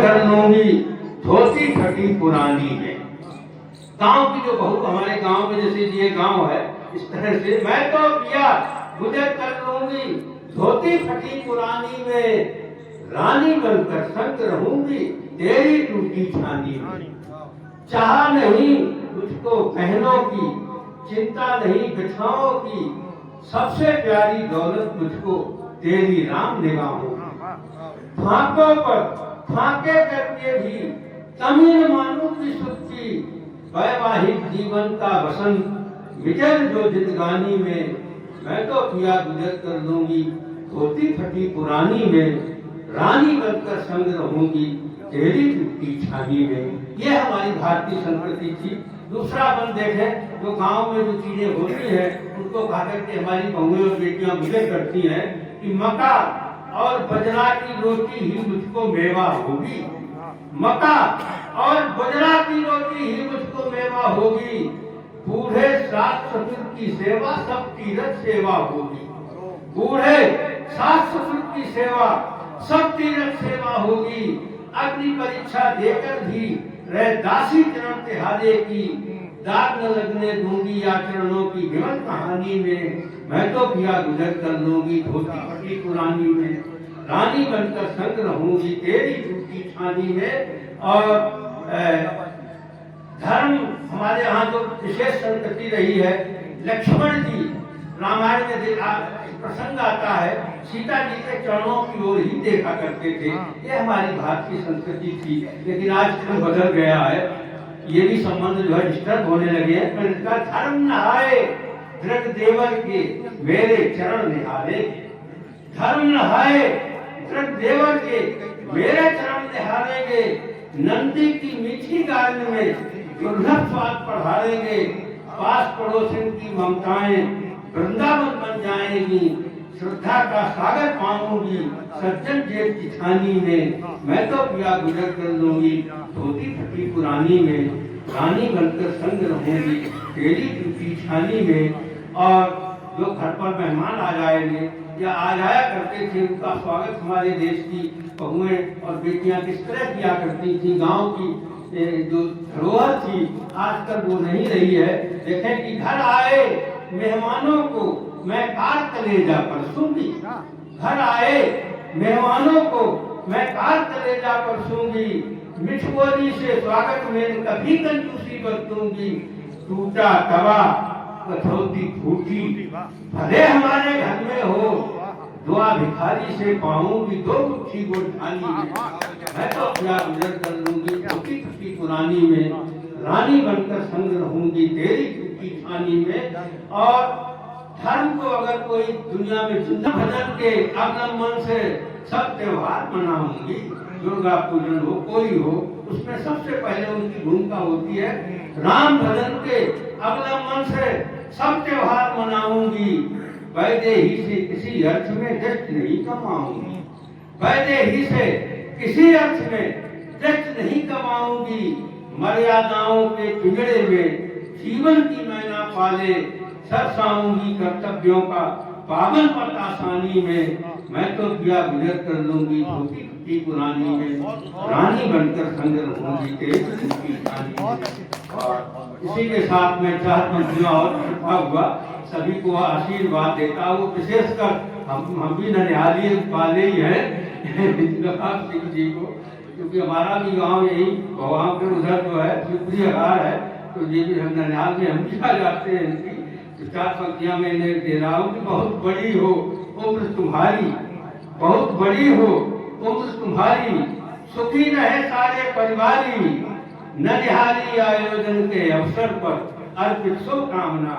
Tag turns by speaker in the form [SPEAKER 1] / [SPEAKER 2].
[SPEAKER 1] कर लूंगी धोती फटी पुरानी में। गांव की जो बहू, हमारे गांव में जैसे ये गांव है, इस तरह से मैं तो पिया गुजर कर लूंगी धोती फटी पुरानी में, रानी बनकर संग रहूंगी तेरी टूटी छानी में। चाह नहीं मुझको बहनों की, चिंता नहीं बिछाओं की, सबसे प्यारी दौलत मुझको तेरी राम निगाहों की। फांकों पर फांके करके भी तमीन मानू की सुखी, वैवाहिक जीवन का वसंत विजय जो जिंदगानी में, मैं तो पिया गुजर कर लूंगी धोती फटी पुरानी में, रानी बनकर संग रहूंगी तेरी टूटी छानी में। ये हमारी भारतीय संस्कृति थी। दूसरा अपन देखें, जो गांव में जो चीजें होती है उनको कहा करके हमारी बहुएं और बेटियां गुजर करती हैं कि मक्का और बजरा की रोटी ही मुझको मेवा होगी, मक्का और बजरा की रोटी ही मुझको मेवा होगी, बूढ़े सास ससुर की सेवा सब तीरथ सेवा होगी, बूढ़े सास ससुर की सेवा सब तीरथ सेवा होगी, अग्नि परीक्षा देकर भी रह दासी चरण तिहारे की, दाग न लगने दूंगी या चरणों की विमल कहानी में, मैं तो पिया गुजर कर लूंगी धोती फटी पुरानी में, रानी बनकर संग रहूंगी तेरी टूटी छानी में। और धर्म हमारे यहाँ जो विशेष संस्कृति रही है, लक्ष्मण जी रामायण में प्रसंग आता है, सीता जी के चरणों की ओर ही देखा करते थे। ये हमारी भारतीय संस्कृति थी, लेकिन आज बदल गया है, ये भी संबंध जो है डिस्टर्ब होने लगे हैं। पर इसका धर्म नहाए दृढ़ देवर के मेरे चरण निहारे, धर्म नहाए दृढ़ देवर के मेरे चरण निहारेंगे, नंदी की मीठी गान में दुर्लभ स्वाद पढ़ाएंगे, पास पड़ोसन की ममताएं वृंदावन बन जाएगी, श्रद्धा का सागर पाऊंगी सज्जन जेब की छानी में, मैं तो पिया गुजर कर लूंगी धोती फटी पुरानी में, रानी बनकर संग रहूंगी तेरी टूटी छानी में। और जो घर पर मेहमान आ जाएंगे या आ जाया करते थे, उनका स्वागत हमारे देश की बहुएं और बेटियां किस तरह किया करती थी। गांव की जो धरोहर थी आजकल वो नहीं रही है। देखें कि घर आए मेहमानों को मैं कार कलेजा परसूंगी, घर आए मेहमानों को मैं कार कलेजा परसूंगी, मिठबोली से स्वागत में कभी कंजूसी बरतूंगी, टूटा तवा कथौती फूटी भले हमारे घर में हो, दुआ भिखारी से पाऊंगी दो मुट्ठी गुड़ थाली में, मैं तो पिया गुजर कर लूंगी धोती फटी पुरानी में, रानी बनकर संग रहूंगी तेरी टूटी छानी में। और धर्म को अगर कोई दुनिया में जिंदा भजन के अवलंबन से सब त्योहार मनाऊंगी, दुर्गा पूजन हो कोई हो, उसमें सबसे पहले उनकी भूमिका होती है राम भजन के अवलंबन से सब त्योहार मनाऊंगी, वैदेही से किसी अर्थ में जश्न नहीं कमाऊंगी, वैदेही से किसी अर्थ में जश्न नहीं कमाऊंगी, मर्यादाओं के पिंजड़े में जीवन की मैना पाले, सरसाऊंगी कर्तव्यों का पावन पट आसानी में, मैं तो पिया गुजर कर लूंगी धोती फटी पुरानी में, रानी बनकर संग रहूंगी तेरी टूटी छानी में। और इसी के साथ में चार पंक्तियां और छुपा हुआ सभी को आशीर्वाद देता हूँ। विशेषकर हम भी ननिहाली वाले ही हैं सिंह जी को, क्योंकि हमारा भी गांव यही गांव के उधर जो है शिवपुरी हार है, तो ये भी हम ननिहाल में हम भी आ जाते हैं। इनकी तो चार पंक्तियां मैंने दे रहा हूँ कि बहुत बड़ी हो उम्र तुम्हारी, बहुत बड़ी हो उम्र तुम्हारी, सुखी रहे सारे परिवारी, ननिहाली आयोजन के अवसर पर अर्पित शुभकामना।